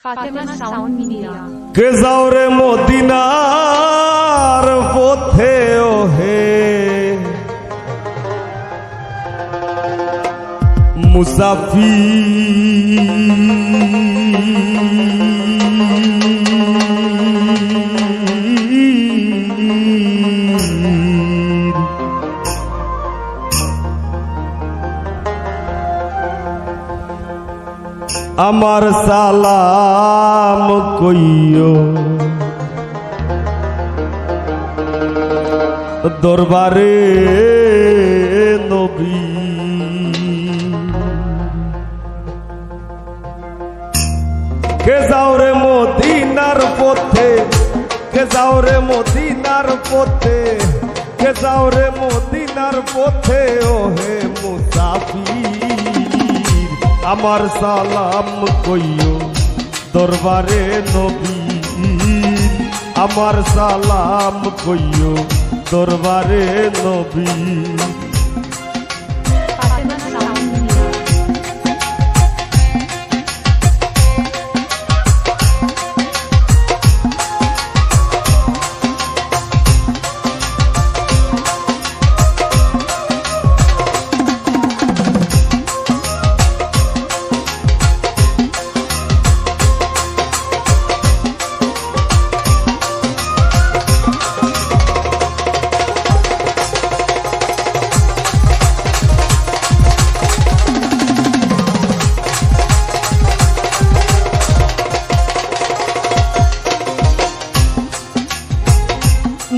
Fatema sound media কে যাও রে মদিনার পথে ওহে মুসাফির আমার সালাম কইও দরবারে নবী কে যাও রে মদিনার পথে কে যাও রে মদিনার পথে কে যাও রে মদিনার পথে ওহে মুসাফির আমার সালাম কইও দরবারে নবী আমার সালাম কইও দরবারে নবী ফাতেমা সাউন্ড মিডিয়া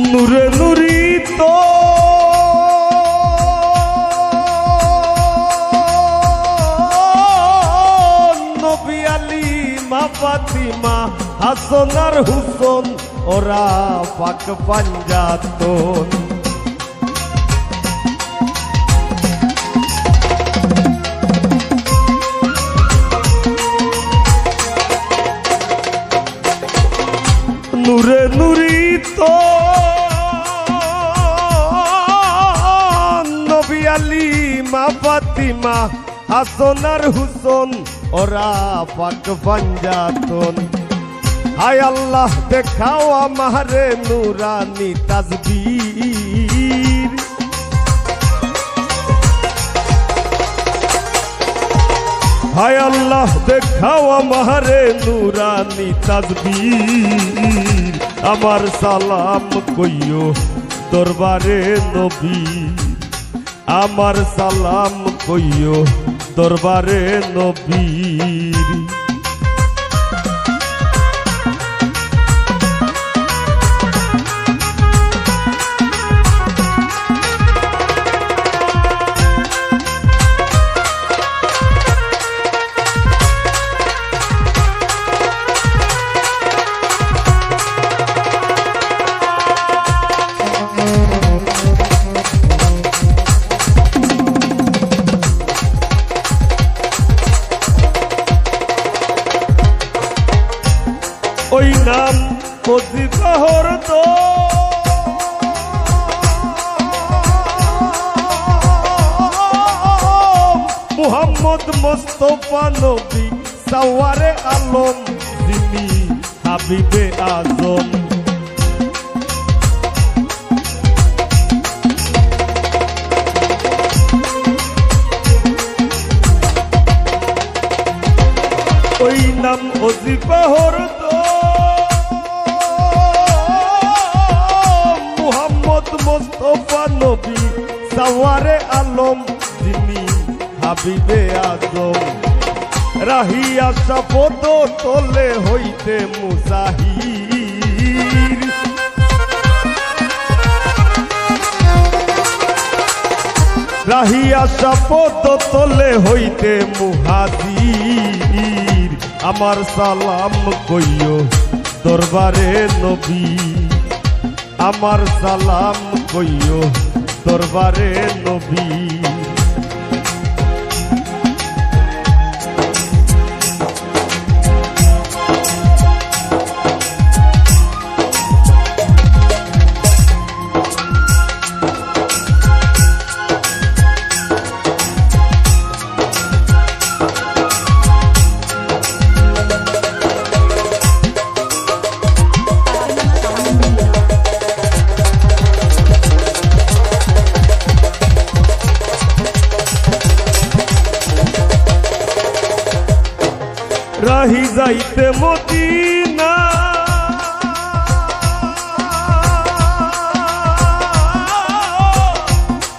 নূরে নুরিত নবী আলী মা ফাতিমা হাসান আর হুসেন ওরা পাক পাঞ্জাতন নূরে নুরিত নবী আলী মা ফাতিমা হাসান আর হুসেন ওরা পাক পাঞ্জাতন হায় আল্লাহ দেখাও আমারে নুরানি তাসবীর হায় আল্লাহ দেখাও আমারে নুরানি তাসবীর আমার সালাম কইও দরবারে নবী আমার সালাম কইও দরবারে নবীর ওই নাম ওজিফা হরদ মুহাম্মদ মুস্তাফা নবী সাওয়ারে আলম যিনি হাবিবে আজম ওই নাম ওজিফা হরদ মুহাম্মদ মুস্তাফা নবী সাওয়ারে আলম যিনি হাবিবে আজম রাহিয়া শপথ তোলে হইতে মুজাহির রাহিয়া শপথ তোলে হইতে মুহাজির আমার সালাম কইও দরবারে নবী আমার সালাম কইও দরবারে নবী যাইতে মদিনা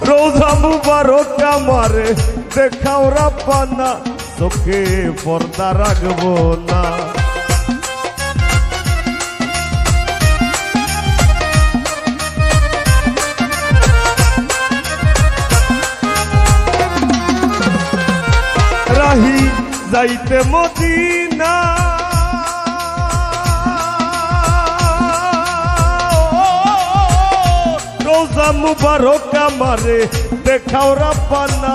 রোজা মুবারক আমারে দেখাও রাব্বানা চোখে পর্দা রাখবো না রাহি যাইতে মদিনা রোজা মুবারক আমারে দেখাও রাব্বানা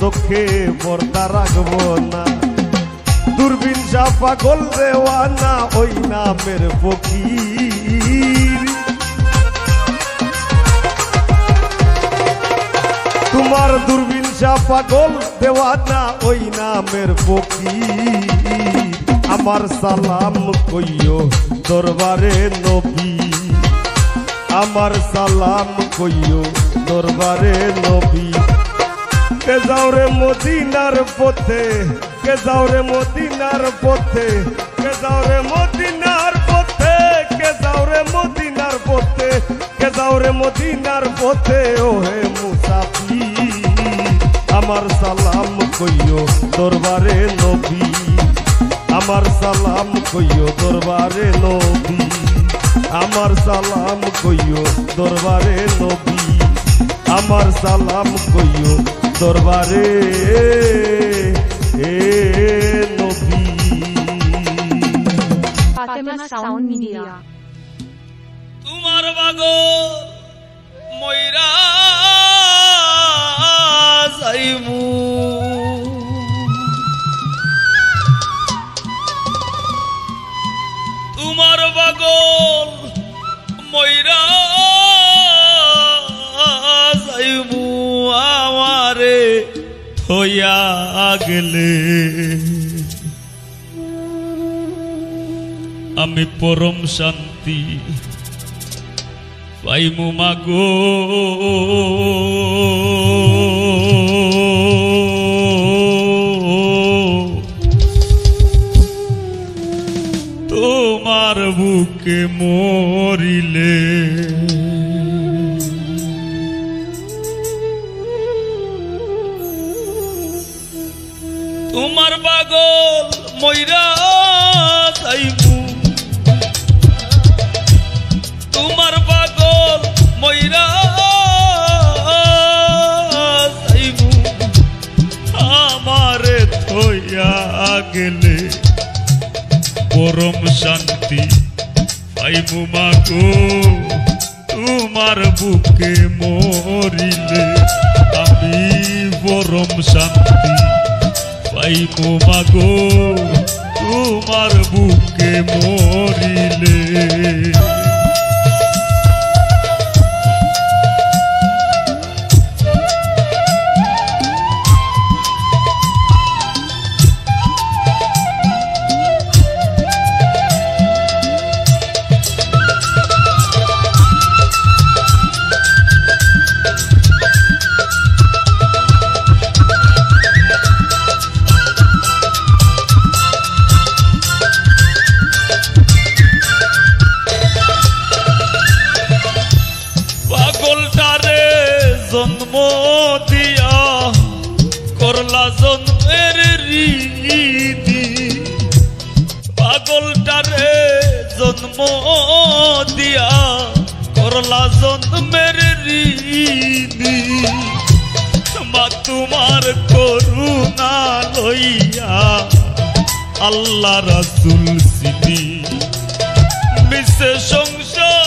চোখে পর্দা রাখবো না দূরবীন শাহ পাগল দেওয়ানা ওই নামের ফকির তোমার দূরবীন শাহ পাগল দেওয়ানা ওই নামের ফকির আমার সালাম কইও দরবারে নবী আমার সালাম কইও দরবারে নবী কে যাও রে মদিনার পথে কে যাও রে মদিনার পথে কে যাও রে মদিনার পথে কে যাও রে মদিনার পথে কে যাও রে মদিনার পথে ও হে মুসাফির আমার সালাম কইও দরবারে নবী আমার সালাম কইও দরবারে নবী আমার সালাম কইও দরবারে নবী আমার সালাম কইও দরবারে নবী Fatima Sound Media তোমার বাগল ময়রা যাইমু তোমার বাগল ময়রা যাইমু আমারে থইয়া গেলে আমি পরম শান্তি পাইমু মাগো তোমার বুকে মরিলে তোমার পাগল ময়রা যাইমু তোমার পাগল ময়রা যাইমু আমারে থইয়া গেলে পরম শান্তি পাইমু মাগো তোমার বুকে মরিলে আমি পরম শান্তি পাইমু মাগো তোমার বুকে মরিলে জন্ম দিয়া করলা জন্মের রীতি পাগলটারে জন্ম দিয়া করলা জন্মের রীতি মা তোমার করুণা লইয়া আল্লাহ রাসূল সিদ্ধি মিশে সংসার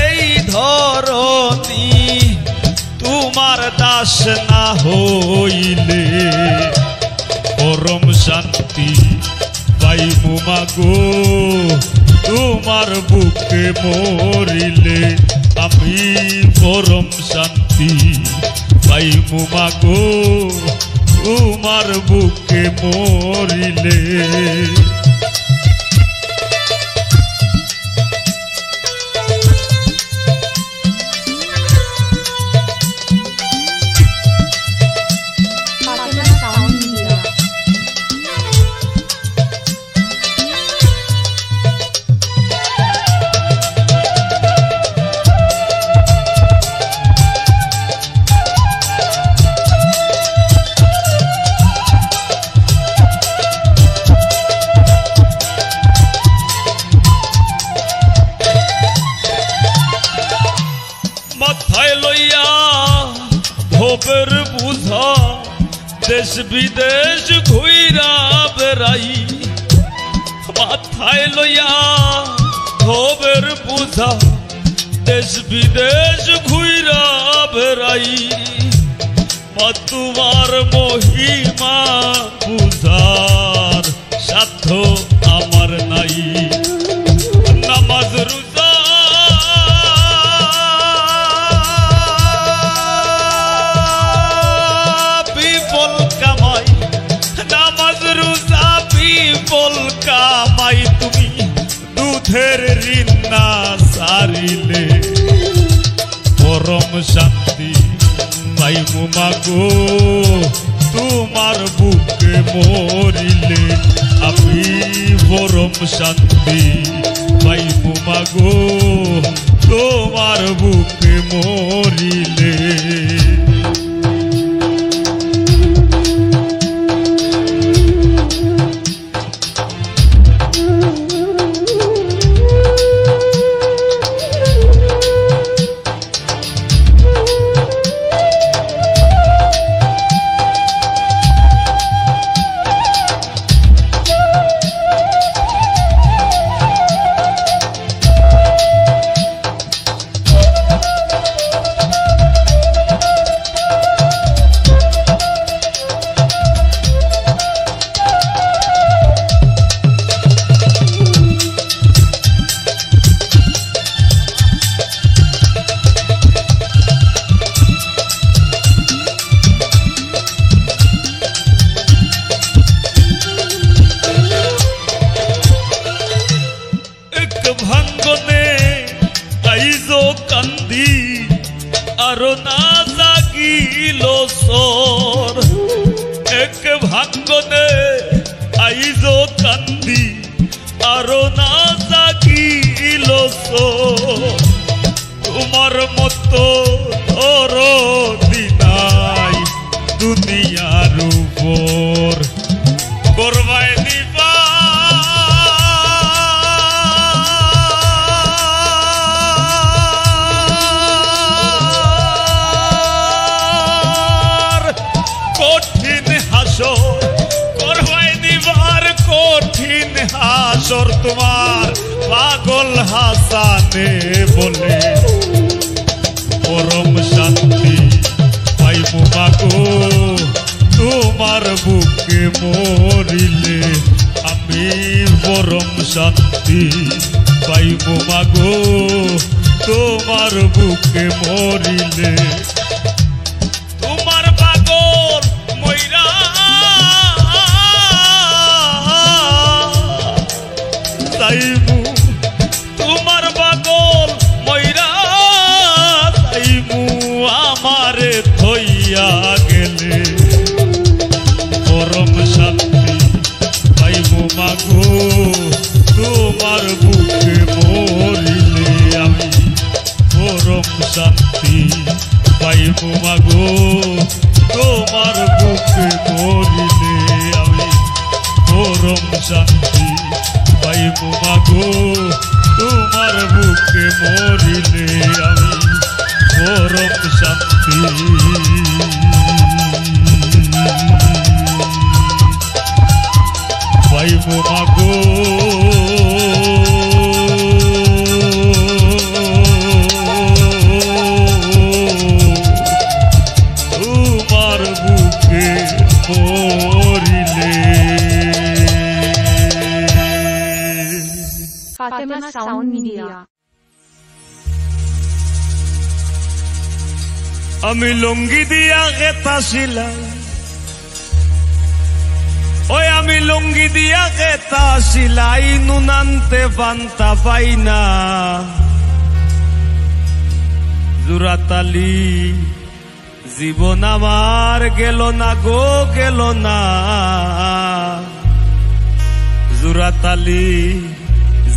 এই ধরনী তোমার দাস না হইলে পরম শান্তি পাইমু মাগো তোমার বুকে মরিলে আমি পরম শান্তি পাইমু মাগো তোমার বুকে মরিলে ভবের বুঝা দেশ বিদেশ ঘুইরা বেড়াই মাথায় লইয়া ভবের বুঝা দেশ বিদেশ ঘুইরা বেড়াই মা তোমার মহিমা বুঝার সাধ্য আমার নাই নামাজ রোজা বিফল কামাই নামাজ রোজা বিফল কামাই তুমি দুধের ঋণ না সারিলে পরম শান্তি পাইমু মাগো তোমার বুকে মরিলে আমি পরম শান্তি পাইমু মাগো তোমার বুকে মরিলে ভাঙ্গনে আইজো কান্দি আরো না জাগিল সর এক ভাঙ্গনে আইজো কান্দি আরো না জাগিল সর তোমার মতো ধরো দিনাই দুনিয়ার উপর করবায় দিবা হাসর তোমার পাগল হাসানে বলে পরম শান্তি পাইমু মাগো তোমার বুকে মরিলে আমি পরম শান্তি পাইমু মাগো তোমার বুকে মরিলে তোমার পাগল মইরা তাইমু তোমার পাগল মইরা তাইমু আমারে থইয়া গেলে পরম শান্তি পাইমু মাগো তোমার বুকে মরিলে আমি পরম শান্তি পাইমু মাগো তোমার বুকে মরিলে আমি পরম শান্তি পাইমু মাগো তোমার বুকে মরিলে আমি পরম শান্তি পাইমু মাগো তোমার বুকে মরিলে Fatima Sound Media. আমি লুঙ্গি দিয়া গেতা সিলাই ওই আমি লুঙ্গি দিয়া গেতা সিলাই নুনান্তে পান্তা পাই না জুরাতালি জীবন আমার গেল না গো গেল না জুরাতালি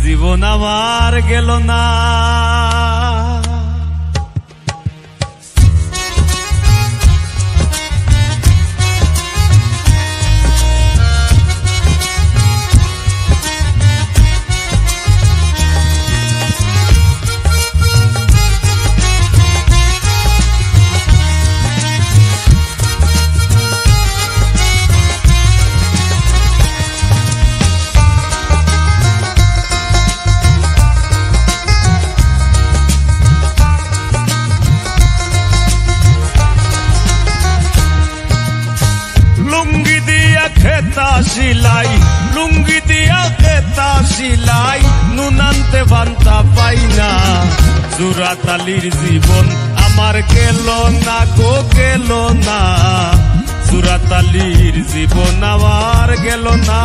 জীবন আমার গেল না খেতা সিলাই, লুঙ্গি দিয়া খেতা সিলাই, নুনান্তে ভান্তা পাই না। জোড়াতালির জীবন আমার গেল না গো গেল না, জোড়াতালির জীবন আমার গেল না।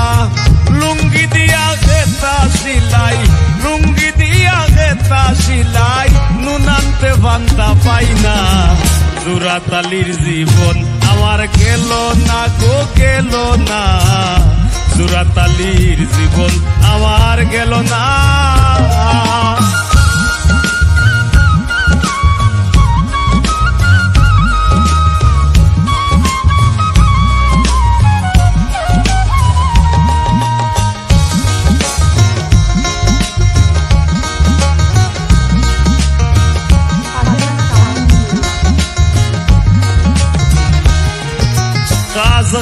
লুঙ্গি দিয়া খেতা সিলাই, লুঙ্গি দিয়া খেতা সিলাই, নুনান্তে ভান্তা পাই না। জোড়াতালির জীবন আমার গেল না গো গেল না, জোড়াতালির জীবন আমার গেল না।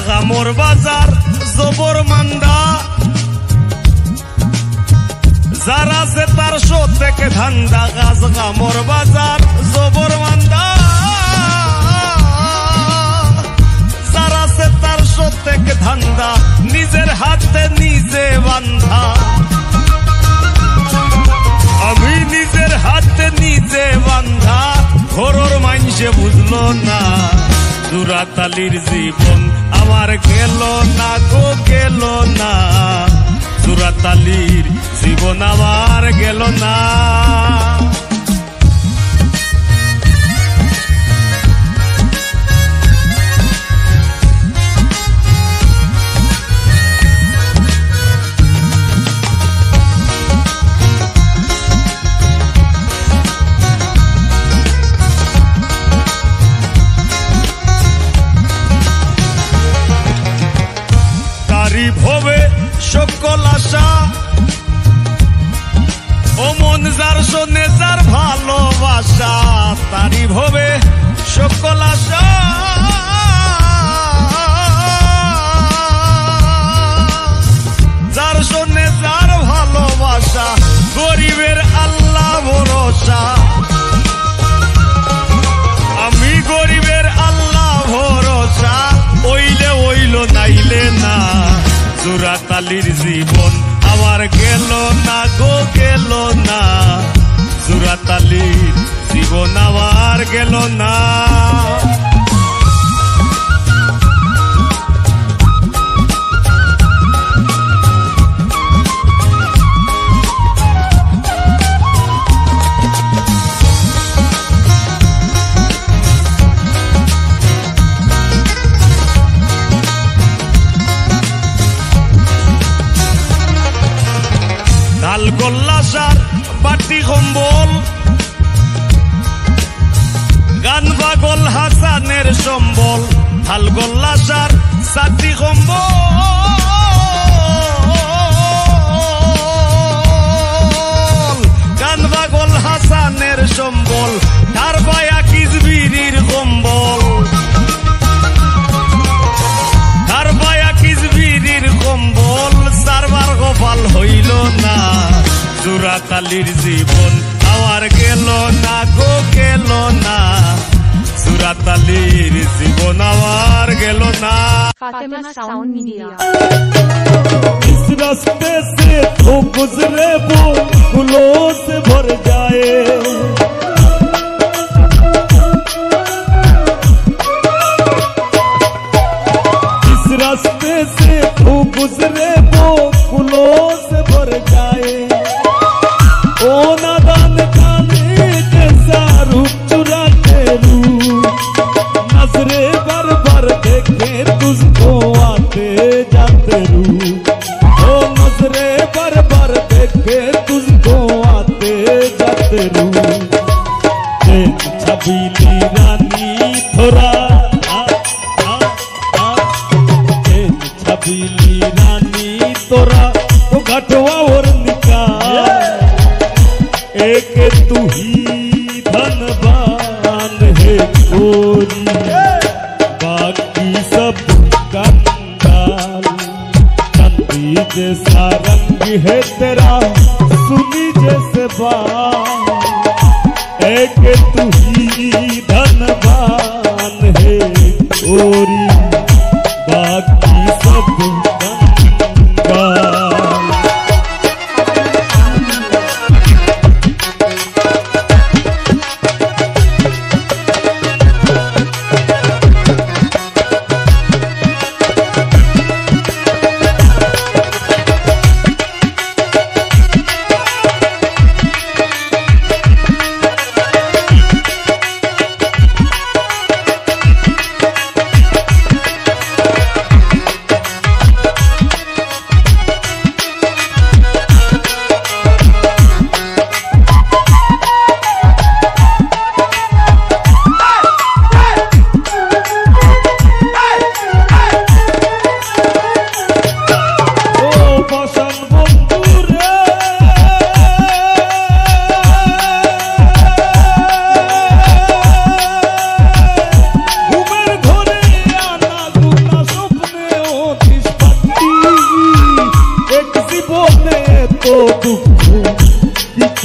গামর বাজার জবর মান্দা, যারা আছে তার শো থেকে ধান্দা। গাছ গামর বাজার জবর মান্দা, যারা আছে তার শো থেকে ধান্দা। নিজের হাতে নিজে বান্ধা, আমি নিজের হাতে নিজে বান্ধা, ঘরর মাইনসে বুঝলো না। জোড়াতালির জীবন আমার গেল না গো গেল না, জোড়াতালির জীবন আমার গেল না। ভবে সকল আশা, ও মন যার শোনে যার ভালোবাসা। তারি ভবে সকল আশা, যার শোনে যার ভালোবাসা। গরিবের আল্লাহ ভরসা, আমি গরিবের আল্লাহ ভরসা। ওইলে ওইল নাইলে না, জোড়াতালির জীবন আমার গেল না গো গেল না, জোড়াতালির জীবন আমার গেল না। ঢাল গোল্লাসার বাটি কম্বল, গান পাগল হাসানের সম্বল। ঢাল গোল্লাসার সাটি কম্বল, গান পাগল হাসানের সম্বল। ধার বায়া কিজবিরির কম্বল, ধার বায়া কিজবিরির কম্বল। সারবার গোপাল হইল না, জোড়াতালির জীবন আমার গেল না গো গেল না, জোড়াতালির জীবন আমার গেল না। Fatima sound media. इस रास्ते से तो गुजरे वो फूलों से भर जाए, इस रास्ते से तो गुजरे वो फूलों से भर जाए। ओ नादान खाने जैसा रूप चुरा के रूप, नजरे भर भर देखे तुझको आते जाते रूप। ओ नजरे भर भर देखे तुझको आते जाते रूप। छबीली रानी थोड़ा छबीली रानी तोरा तो घटवा और निकाल। एक तू ही धनवान है गोरी, बाकी सब कंगाल। चांदी जैसा रंग है तेरा, सुनी जैसे बाल। एक तू ही धनवान है गोरी, बाकी सब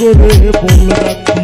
করে বল রাখি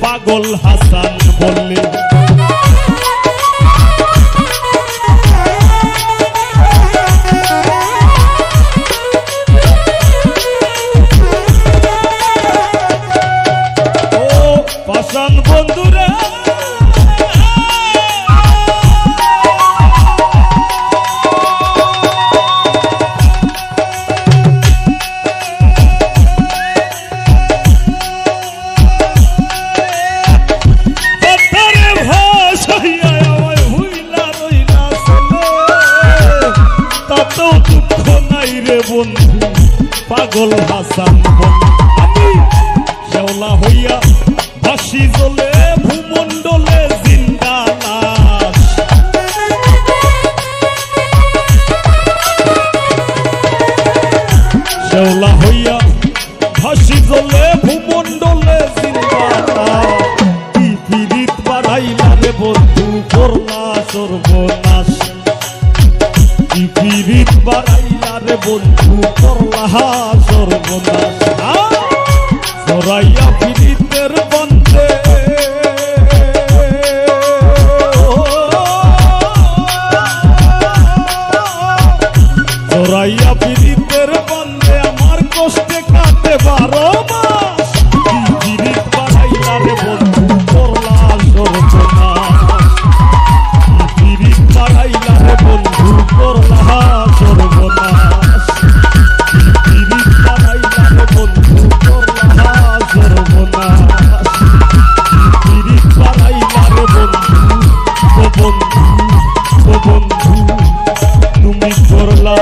পাগল হাসান বললে ও পাশান বন্ধুরা বন্ধু পাগল হাসান আমি শেওলা হইয়া ভাসি জ্বলে ভূমণ্ডলে জিন্দা লাশ শেওলা হইয়া ভাসি জ্বলে ভূমণ্ডলে জিন্দা লাশ কি পীড়িত বাড়াইলা রে বন্ধু করলা সর্বনাশ কি পীড়িত বাড়াইলা রে বন্ধু করলা সর্বনাশ সরাইয়া পীড়িতের বন্ধে সরাইয়া পীড়িতের বন্ধে আমার কষ্টে কাটে 12 মাস কি পীড়িত বাড়াইলা রে বন্ধু করলা সর্বনাশ কি পীড়িত বাড়াইলা রে বন্ধু করলা সর্বনাশ পীড়িত বাড়াইলা রে বন্ধু করলা সর্বনাশ পীড়িত বাড়াইলা রে বন্ধু ও বন্ধু ও বন্ধু তুমি করলা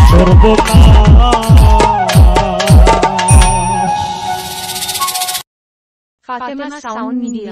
সর্বনাশ Fatima Sound Media.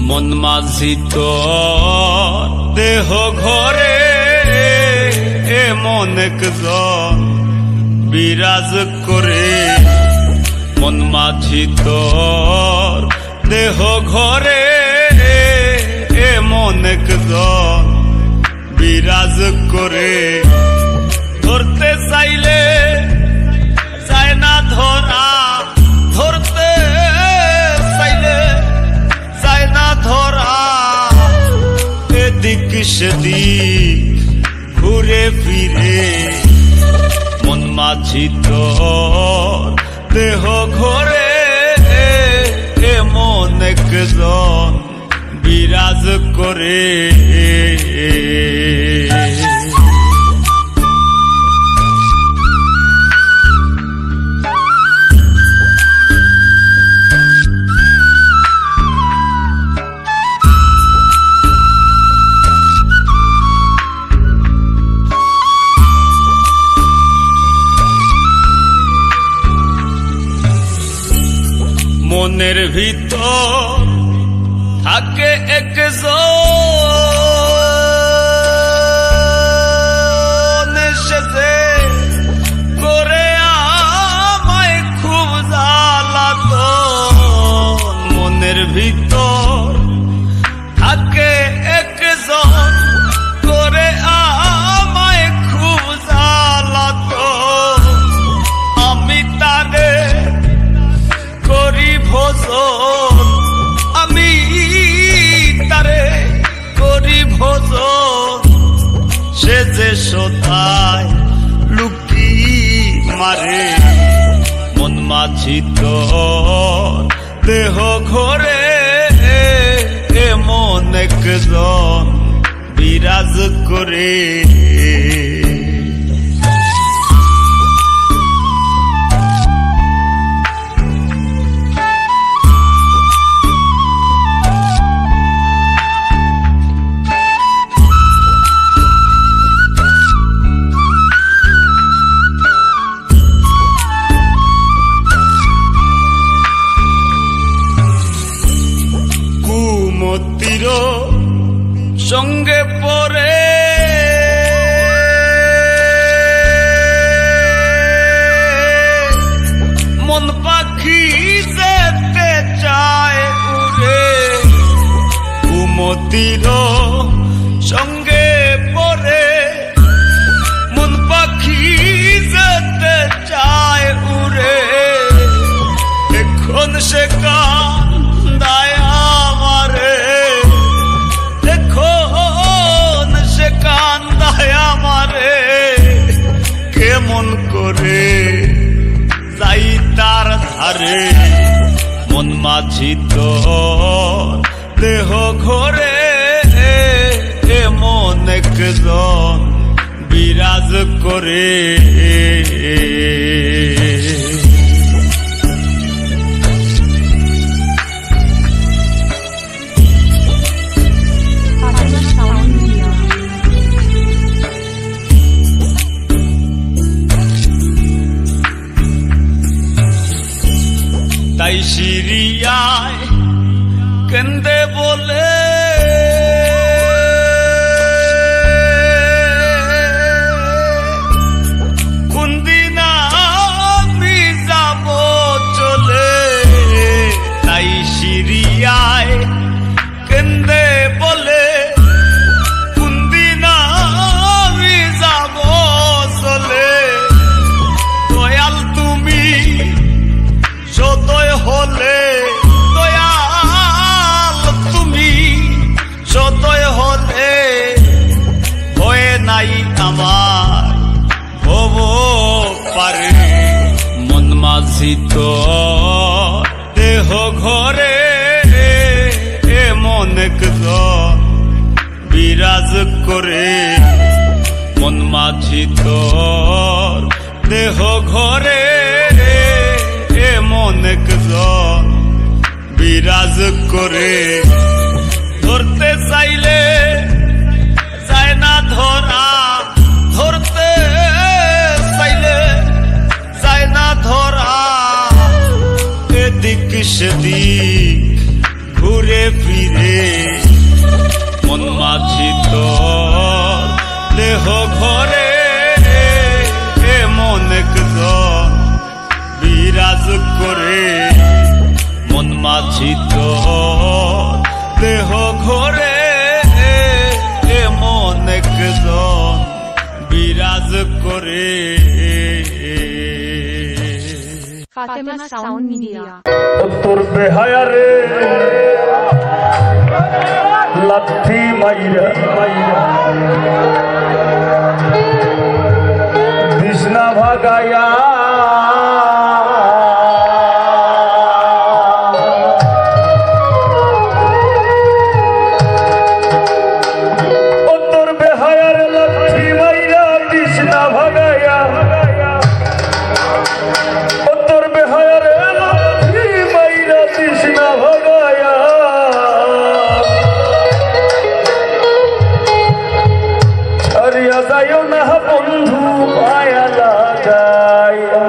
মন মাঝি তোর দেহ ঘরে এমন একজন বিরাজ করে মন মাঝি তোর দেহ ঘরে এমন একজন বিরাজ করে ধরতে চাইলে যায় না ধরা ধরতে চাইলে সেদিক ঘুরে ফিরে মন মাঝি তোর দেহ ঘরে এমন একজন বিরাজ করে। মনের ভিতর থাকে একজন এসেছে করে আমায় খুব জ্বালাতন। মনের ভিতর থাকে একজন করে আমায় খুব জ্বালাতন। আমি তারে করি ভোজন, আমি তারে করি ভোজন। সে যে সোধায় লুকি মারে মন মাঝি তোর দেহ ঘরে এমন একজন বিরাজ করে। কুমতির সঙ্গে পরে মন পাখি যেতে চায় উড়ে। কুমতির সঙ্গে পরে মন পাখি যেতে চায় উড়ে। এখন সে কান্দায় আমারে, এখন সে কান্দায় আমারে। কেমন করে যাই তার ধারে মন মাঝি তোর দেহ ঘরে এমন একজন বিরাজ করে। তাই সিরিয়ায় কেন্দে বলে কোনদিন আমি যাব চলে। তাই সিরিয়ায় কেন্দে বলে কোনদিন আমি যাব চলে। দয়াল তুমি সদয় হলে, দয়াল তুমি সদয় হলে ভয়ে নাই আমার হব পারে। মন মাঝি তোর দেহ ঘরে এমন একজন বিরাজ করে। মন মাঝি তোর দেহ ঘরে এমন একজন বিরাজ করে। ধরতে চাইলে যায় না ধরা, ধরতে চাইলে যায় না ধরা। এদিক সেদিক ঘুরে ফিরে মন মাঝি তোর দেহ ঘরে এমন একজন বিরাজ করে। মন মাঝি তোর দেহ ঘরে এমন একজন বিরাজ করে। Fatima Sound Media. তোর বেহায়া রে লাথি মাইরা বিষ্ণা ভাগায়া ও তোর বেহায়া রে লাথি মাইরা বিষ্ণা ভাগায়া ও তোর বেহায়া রে লাথি মাইরা বিষ্ণা ভাগায়া ছাড়িয়া যাইও না বন্ধু পায়া লাগাইয়া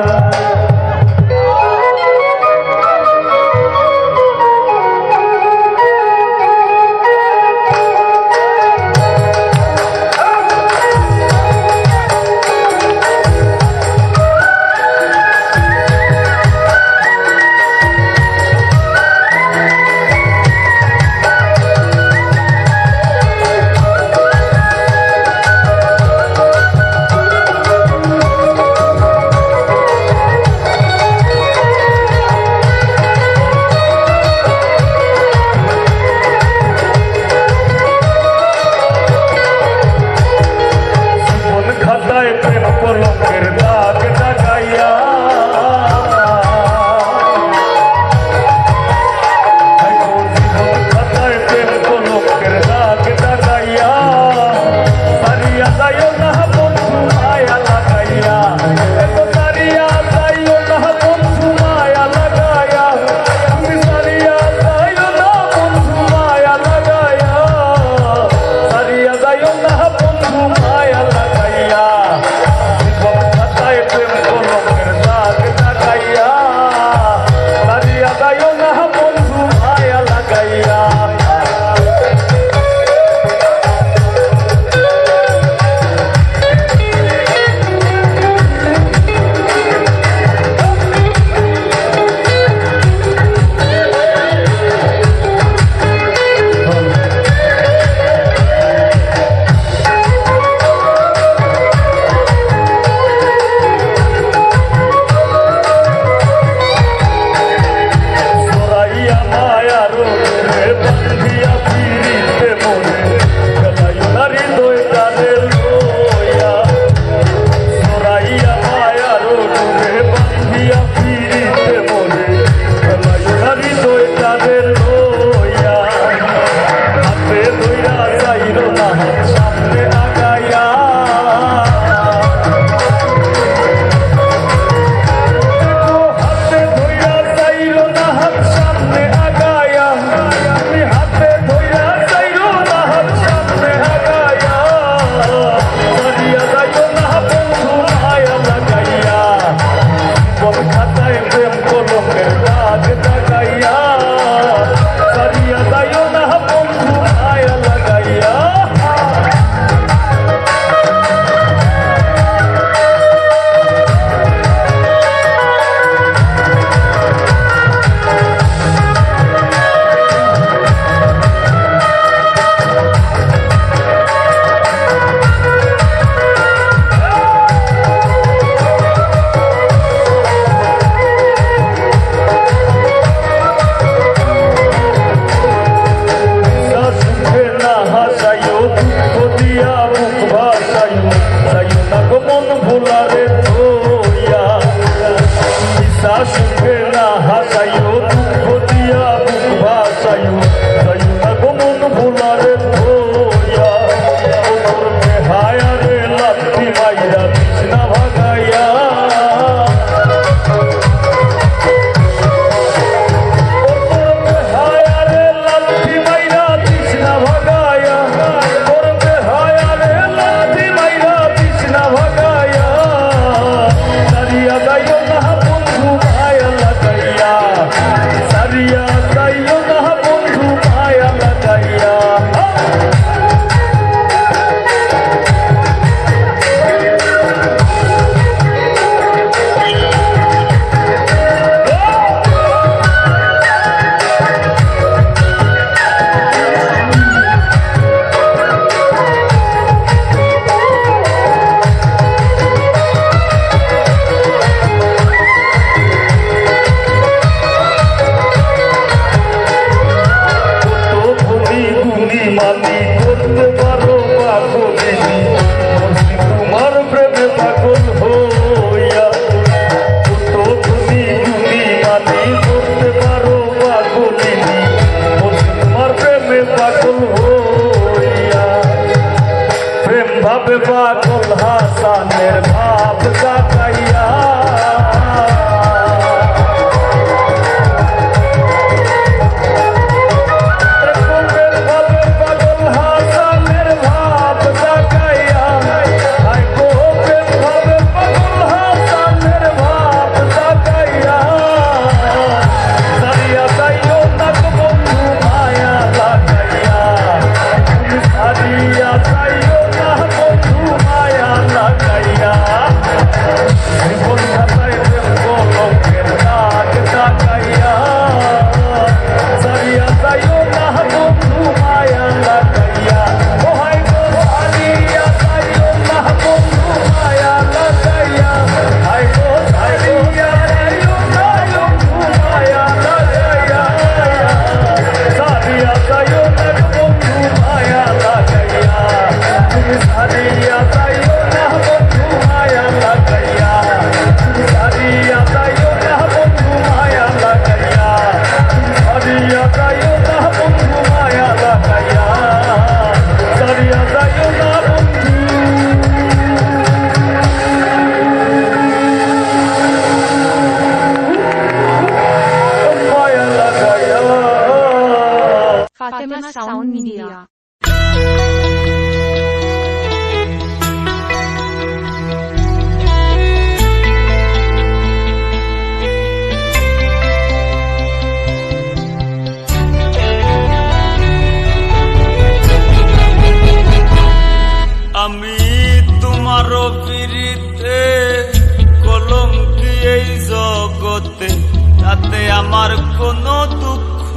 কোনো দুঃখ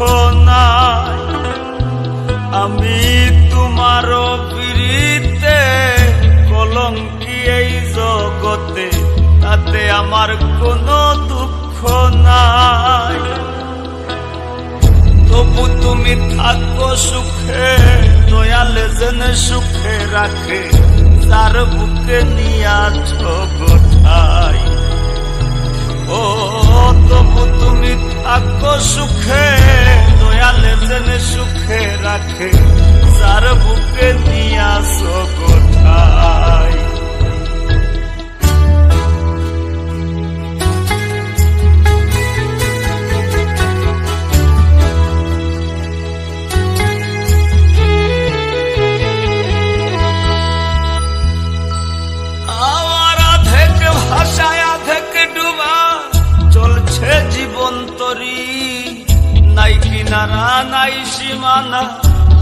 নাই। আমি তোমার পিরিতে কলঙ্কি এই জগতে, তাতে আমার কোনো দুঃখ নাই। তবু তুমি থাকো সুখে, দয়ালে যেন সুখে রাখে, যার বুকে নিয়াছ গোঠাই। ও তবু তুমি থাকো সুখে, দয়ালে যেন সুখে রাখে, যার বুকে নিয়াছ গোঠাই। জীবন তরি নাই কিনারা নাই সীমানা,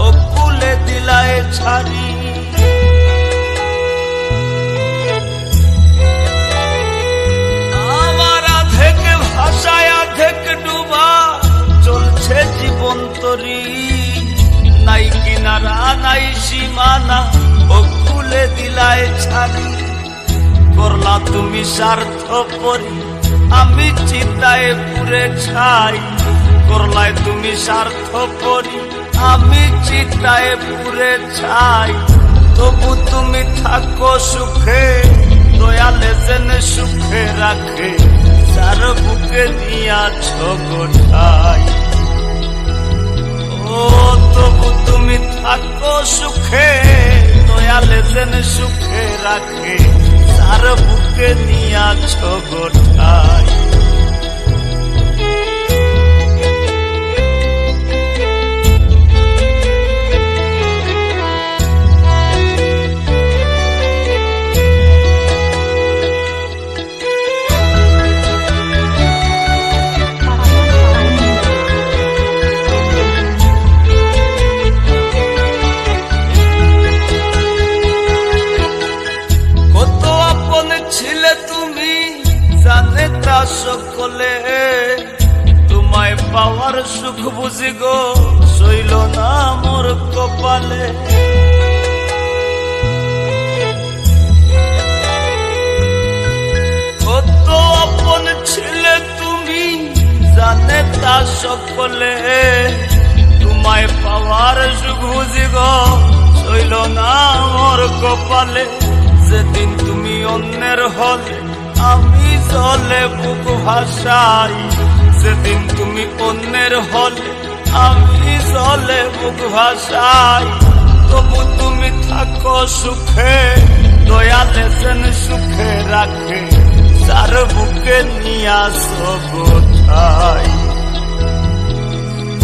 ও কুলে দিলায় ছাড়ি। আমার আধেক ভাষায় আধেক ডুবা, চলছে জীবন তরি নাই কিনারা নাই সীমানা, ও কুলে দিলায় ছাড়ি। করলা তুমি স্বার্থপরি, আমি চিন্তায় পুরে ছাই। করলায় তুমি স্বার্থপরি, আমি চিন্তায় পুরে ছাই। তবু তুমি থাকো সুখে, দয়ালে যেন সুখে রাখে, যার বুকে নিয়াছ গোঠাই। ও তবু তুমি থাকো সুখে, দয়ালে যেন সুখে রাখে, যার বুকে নিয়াছ গোঠাই। সকলে তোমায় পাওয়ার সুখ বুঝি গো, সইল না মোর কপালে। কত আপন ছিলে তুমি, জানে তা সকলে, তোমায় পাওয়ার সুখ বুঝি গো, সইল না মোর কপালে। যেদিন তুমি অন্যের হলে, আমি জলে বুক ভাসাই। যেদিন তুমি অন্যের হলে, আমি জলে বুক ভাসাই। তবু তুমি থাকো সুখে, দয়ালে যেন সুখে রাখে, যার বুকে নিয়াছ গোঠাই।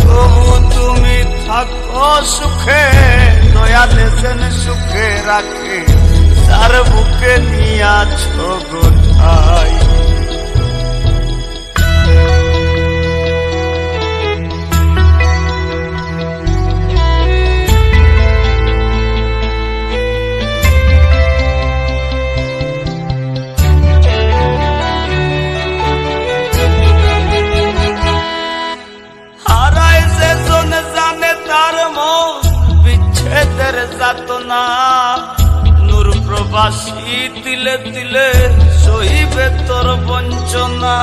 তবু তুমি থাকো সুখে, দয়ালে যেন সুখে রাখে, যার বুকে নিয়াছ গোঠাই। হারায় যে জন জানে তার মন, বিচ্ছেদের যাতনা, নূর প্রবাসী তিলে তিলে সহিবে তোর বঞ্চনা।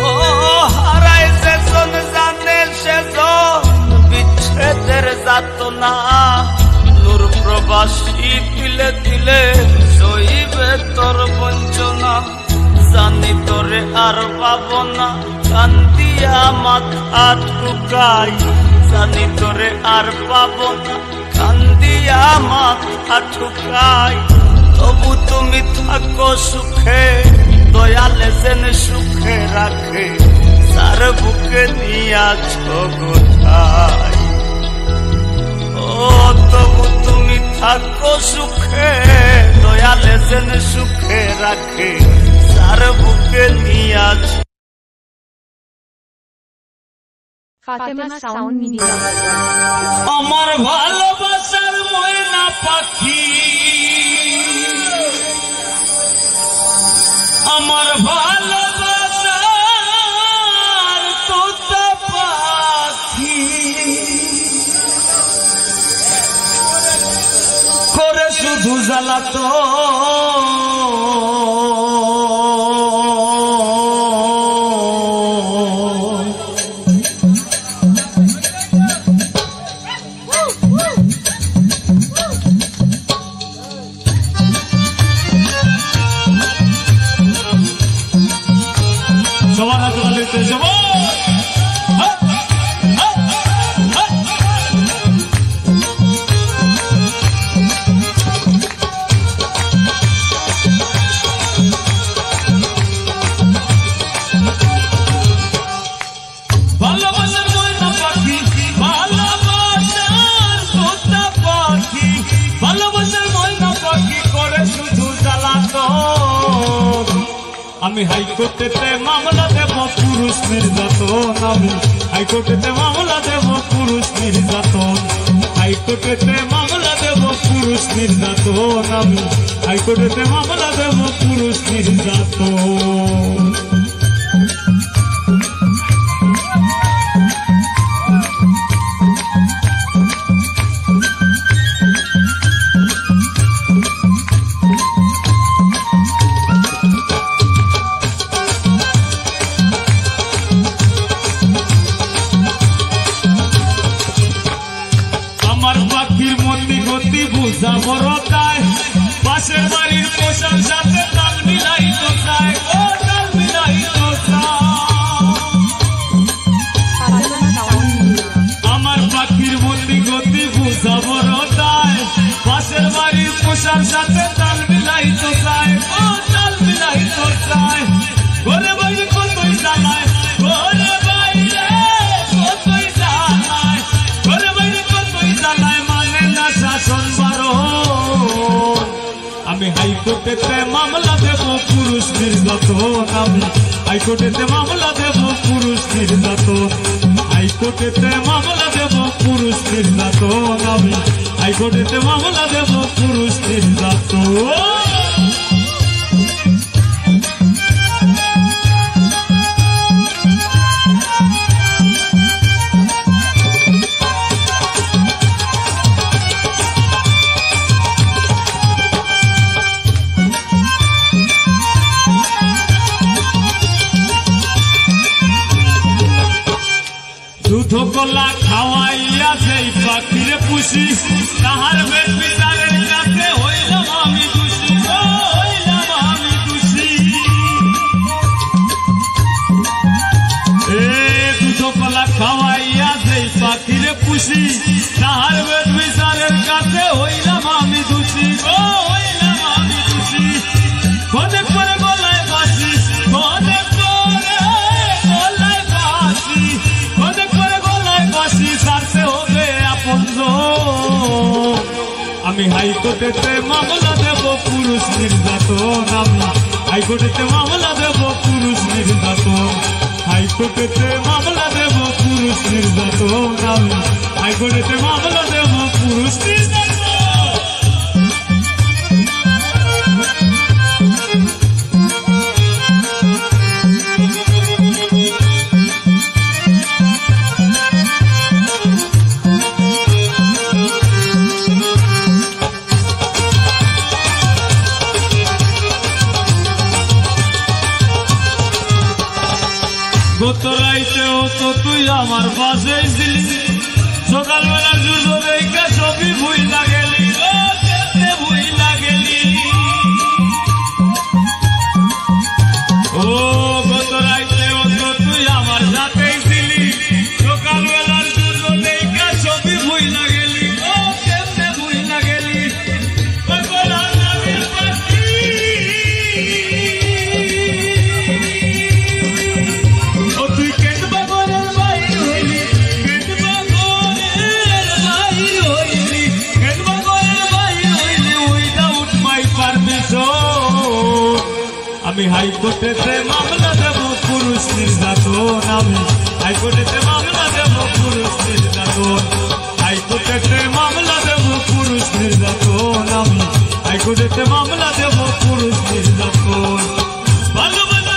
ও হারায় যে জন জানে সে জন, বিচ্ছেদের যাতনা, নূর প্রবাসী তিলে তিলে সহিবে তোর বঞ্চনা। জানি তোরে আর পাব না, কান্দিয়া মাথা ঠুকাই। জানি তোরে আর পাব না, কান্দিয়া মাথা ঠুকাই। তবু তুমি থাকো সুখে, দয়ালে যেন সুখে রাখে, যার বুকে নিয়াছ গোঠাই। ও তবু তুমি থাকো সুখে, দয়ালে যেন সুখে রাখে, যার বুকে নিয়াছ। Fatema sound media. আমার ভালোবাসার ময়না পাখি, আমার ভালোবাসার তোতা পাখি করে শুধু জ্বালাতো সবার হাতে তালিতে সবাই ভালোবাসার ময়না পাখি ভালোবাসার তোতা পাখি ভালোবাসার ময়না পাখি করে শুধু জ্বালাতন আমি হাইকোর্টেতে মামলা দেব পুরুষ নির্যাতন আমি হাইকোর্টেতে মামলা দেব পুরুষ নির্যাতন হাইকোর্টেতে মামলা দেব পুরুষ নির্যাতন আমি হাইকোর্টেতে মামলা দেব পুরুষ নির্যাতন আমার পাখির মতি গতি বুঝা বড় তাই পাশের বাড়ির পোষার সাথে তাল মিলাই তো চায় ও তাল মিলাই তো আমার পাখির মতি গতি বুঝা বড় তাই পাশের বাড়ির পোষার সাথে তাল মিলাই তো চায় ও তাল মিলাই তো চায় ঘরে বাইরে কতই জ্বালায় ঘরে বাইরে কতই জ্বালায় ঘরে বাইরে কতই জ্বালায় মানে না শাসন বারণ আমি হাইকোর্টেতে মামলা দেব পুরুষ নির্যাতন আমি হাইকোর্টেতে মামলা দেব পুরুষ নির্যাতন হাইকোর্টেতে মামলা দেব পুরুষ নির্যাতন আমি হাইকোর্টেতে মামলা দেব পুরুষ নির্যাতন দুধ কলা খাওয়াইয়া সেই পাখিরে পুষি তাহার বেশ বিচারের কাছে হইলাম আমি দোষী হইলাম আমি দোষী দুধ কলা খাওয়াইয়া সেই পাখিরে পুষি তাহার বেশ বিচারের কাছে হইলাম আমি দোষী হইলাম আমি দোষী অনেক করে গলায় বাসি অনেক করে গলায় বাসি অনেক করে গলায় বাসি ছাড়তে হবে আপনজন আমি হাইকোর্টেতে মামলা দেব পুরুষ নির্যাতন আমি হাইকোর্টেতে মামলা দেব পুরুষ নির্যাতন হাইকোর্টেতে মামলা দেব পুরুষ নির্যাতন আমি হাইকোর্টেতে মামলা দেব পুরুষ নির্যাতন গত রাইতেও তো তুই আমার পাশে ছিলি সকালবেলা জুজো দেখে ছবি ভুইলা গেলি ভুইলা গেলি ও গত রাইতেও তো তুই আমার সাথেই ছিলি সকালবেলার জুজো দেখে ছবি ভুইলা গেলি কেমনে ভুইলা গেলি আমি হাইকোর্টেতে মামলা দেব পুরুষ নির্যাতন আমি হাইকোর্টেতে মামলা দেব পুরুষ নির্যাতন হাইকোর্টেতে মামলা দেব পুরুষ নির্যাতন আমি হাইকোর্টেতে মামলা দেব পুরুষ নির্যাতন ভালোবাসা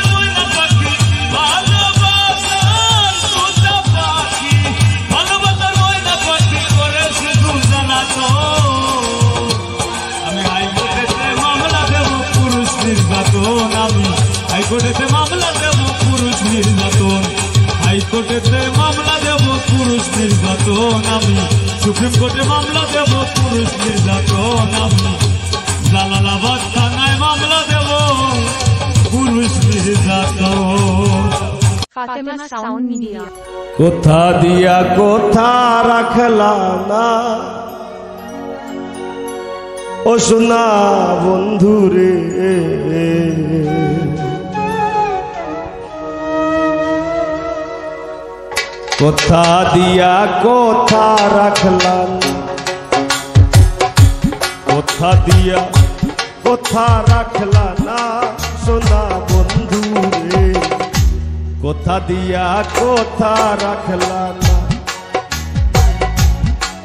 আমি হাইকোর্টেতে মামলা দেব পুরুষ নির্যাতন, আমি হাইকোর্টেতে মামলা দেব পুরুষ নির্যাতন, হাইকোর্টেতে মামলা দেব পুরুষ নির্যাতন, আমি সুপ্রিম কোর্টে মামলা দেব পুরুষ নির্যাতন, আমি জালালাবাদ থানায় মামলা দেব পুরুষ নির্যাতন। Fatema sound media. কোথা দিয়া কোথা রাখলা না ও সোনা বন্ধু রে, কোথা দিয়া কোথা রাখলা না, কোথা দিয়া কোথা রাখলা না সোনা বন্ধু রে, কোথা দিয়া কোথা রাখলা না,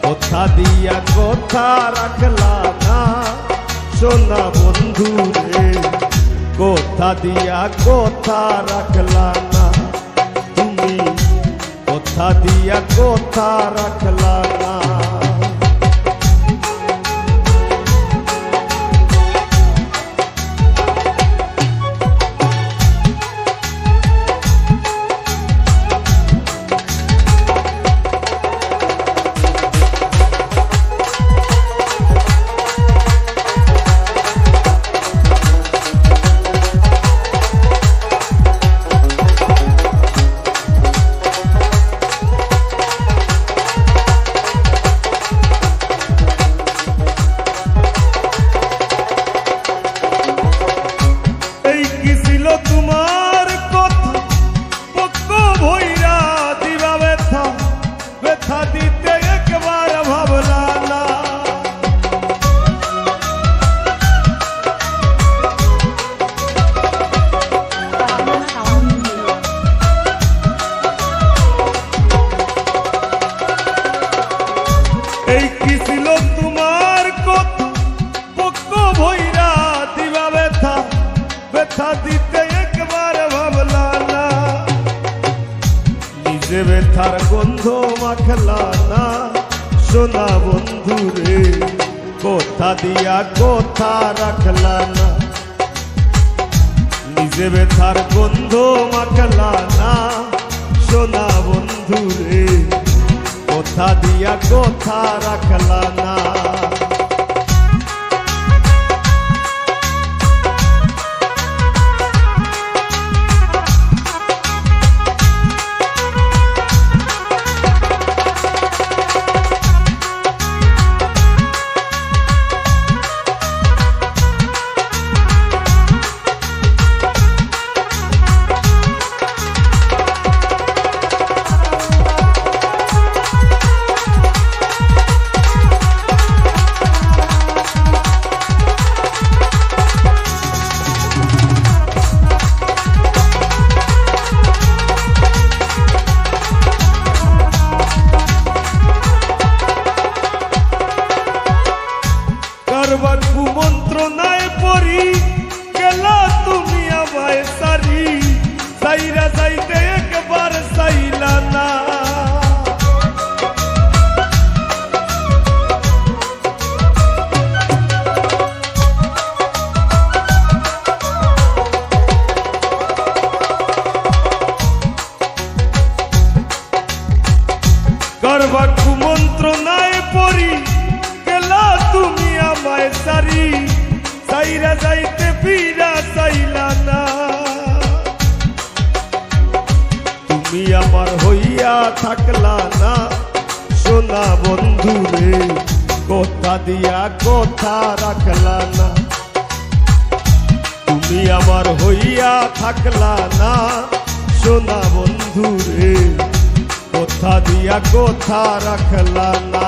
কোথা দিয়া কোথা রাখলা না সোনা বন্ধু রে, কোথা দিয়া কোথা রাখলা না, তুমি কোথা দিয়া কোথা রাখলা না। তোমার কথা পক্ষ ভইরা দিবা ব্যথা, ব্যথা দিতে একবার ভাবলা না, এই কি ছিল তোমার কথা পক্ষ ভইরা দিবা ব্যথা, ব্যথা দিতে একবার ভাবলা না, নিজে ব্যথার গন্ধ মাখলা না সোনা বন্ধু রে, কোথা দিয়া কোথা রাখলা না, নিজে ব্যথার গন্ধ মাখলা না সোনা বন্ধু রে, কোথা দিয়া কোথা রাখলা না। কারবার কুমন্ত্রণায় পড়ি গেলা তুমি আমায় সারি, সাইরা যাইতে একবার সাইলা না, কারবার কুমন্ত্রণায় পড়ি গেলা তুমি আমায় সারি, সাইরা যাইতে ফিরা চাইলা না, তুমি আমার হইয়া থাকলা না সোনা বন্ধু রে, কোথা দিয়া কোথা রাখলা না, তুমি আমার হইয়া থাকলা না সোনা বন্ধু রে, কোথা দিয়া কোথা রাখলা না।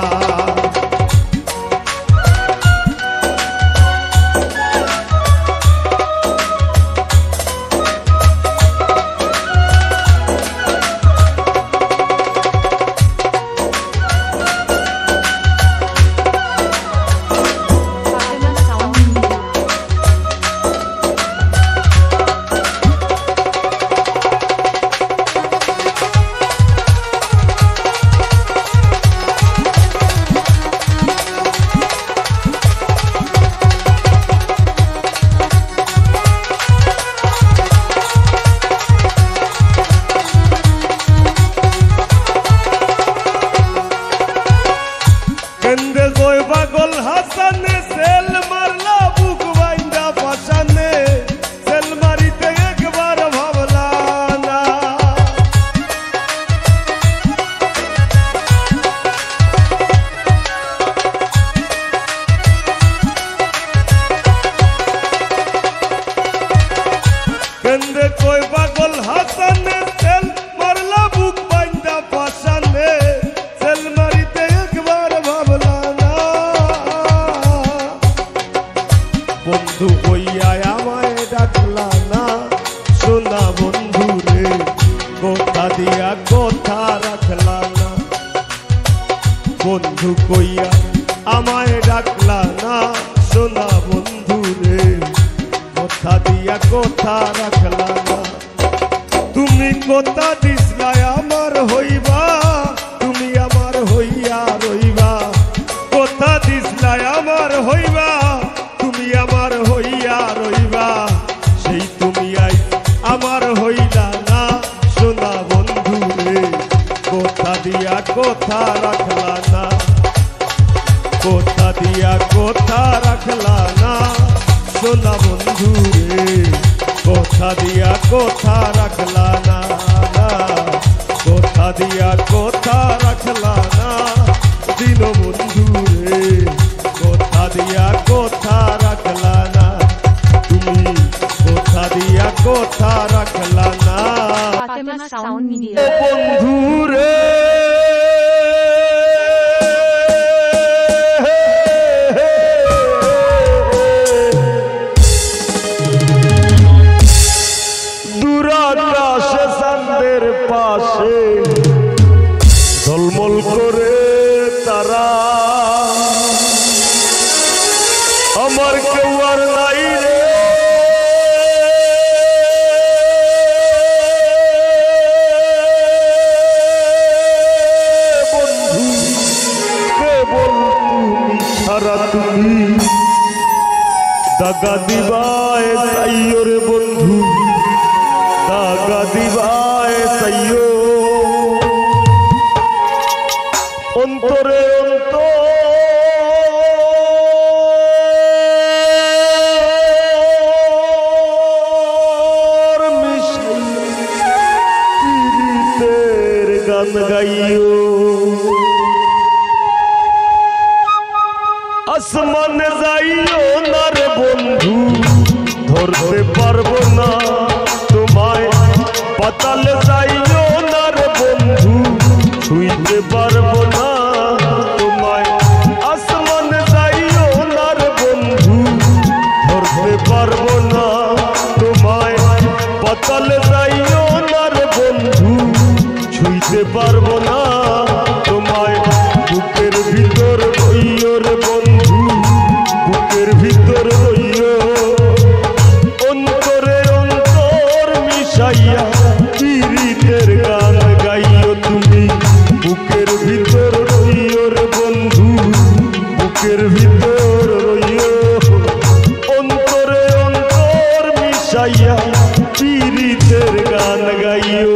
কথা রাখলা না। তুমি কথা দিসলাই আমার হইবা, তুমি আমার হইয়া রইবা। কথা দিসলাই আমার হইবা, তুমি আমার হইয়া রইবা। সেই তুমি আই আমার হইলা না সোনা বন্ধু রে, কথা দিয়া কথা রাখলা না। কথা দিয়া কথা রাখলা না সোনা বন্ধু রে, কথা দিয়া কথা রাখলা না। কথা দিয়া কথা রাখলা না দিন বন্ধু রে, কথা দিয়া কথা রাখলা না। তুমি কথা দিয়া কথা রাখলা না Fatima Sound Media। বন্ধু রে। দূরাকাশে চাঁদের পাশে ঝলমল করে তারা, আমার কেউ আর নাই রে। বন্ধু কেবল তুমি ছাড়া, তুমি দাগা দিবায় চাইও রে বন্ধু, দাগা দিবায় চাইও। অন্তরে অন্তর মিশিতের গান গাইও। আসমানে যাইও না রে বন্ধু, ধরতে পারবো না তোমায়। পাতালে যাইও না রে বন্ধু, ছুঁইতে পারবো না তোমায়। আসমানে যাইও না রে বন্ধু, ধরতে পারবো না তোমায়। পাতালে যাইও না রে বন্ধু, ছুঁইতে পারবো না তোমায়। বুকের ভিতর রইও রে বন্ধু, বুকের ভিতর রইও। অন্তরে অন্তর মিশাইয়া পীড়িতের গান গাইও তুমি। বুকের ভিতর রইও রে বন্ধু, বুকের ভিতর রইও। অন্তরে অন্তর মিশাইয়া পীড়িতের গান গাইও।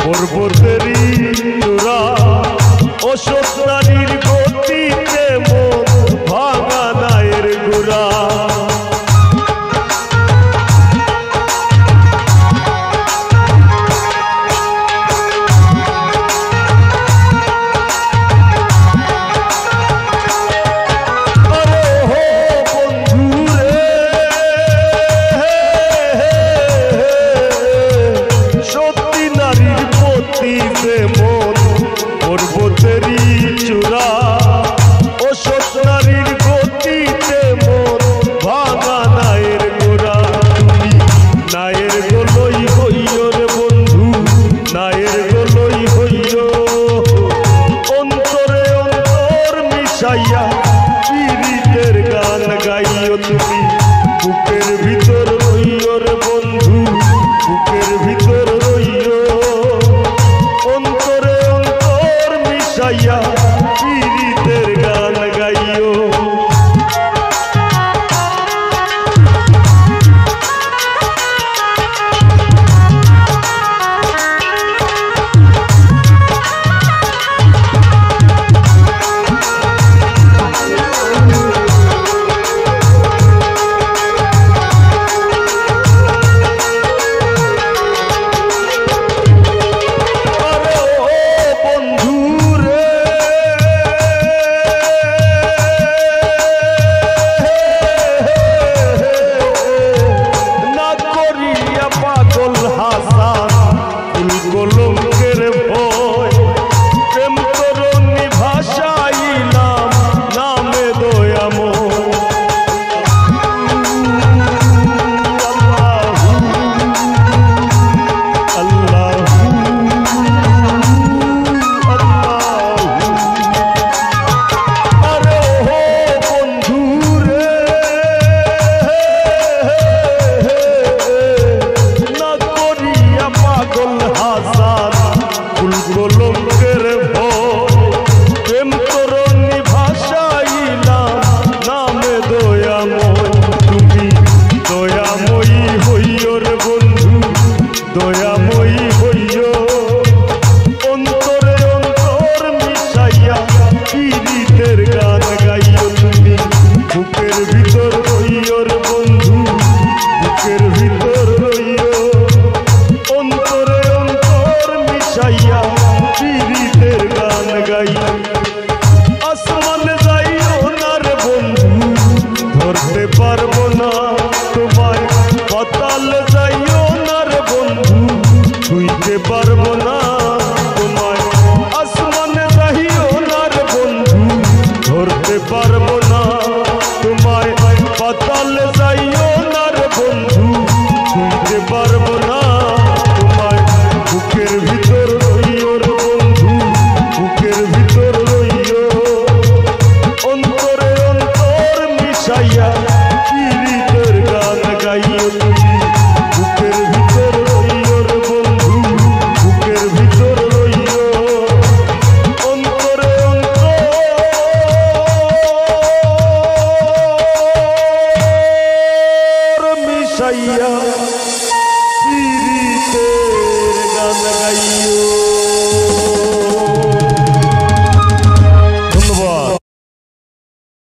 পর্বতেরই চূড়া অশোক নারীর গতিতে মন ভাঙা নায়ের গোড়া। পর্বতেরই চূড়া অশোক নারীর গতিতে মন ভাঙা নায়ের গোড়া। তুমি নায়ের গোলই হইও রে বন্ধু, নায়ের গোলই হইও। অন্তরে অন্তর মিশাইয়া পীড়িতের গান গাইও তুমি। বুকের ভিতর রইও রে বন্ধু, বুকের ভিতর রইও। অন্তরে অন্তর মিশাইয়া পীড়িতের গান গাইও। পাগল হাসান ফুল কলঙ্কের ভয় প্রেম তরুণী ভাষাইলাম নামে দয়াময় কলঙ্কের প্রেম তরুণী ভাষাইলাম নামে দয়াময় তুমি দয়াময়ী হইও রে বন্ধু দয়া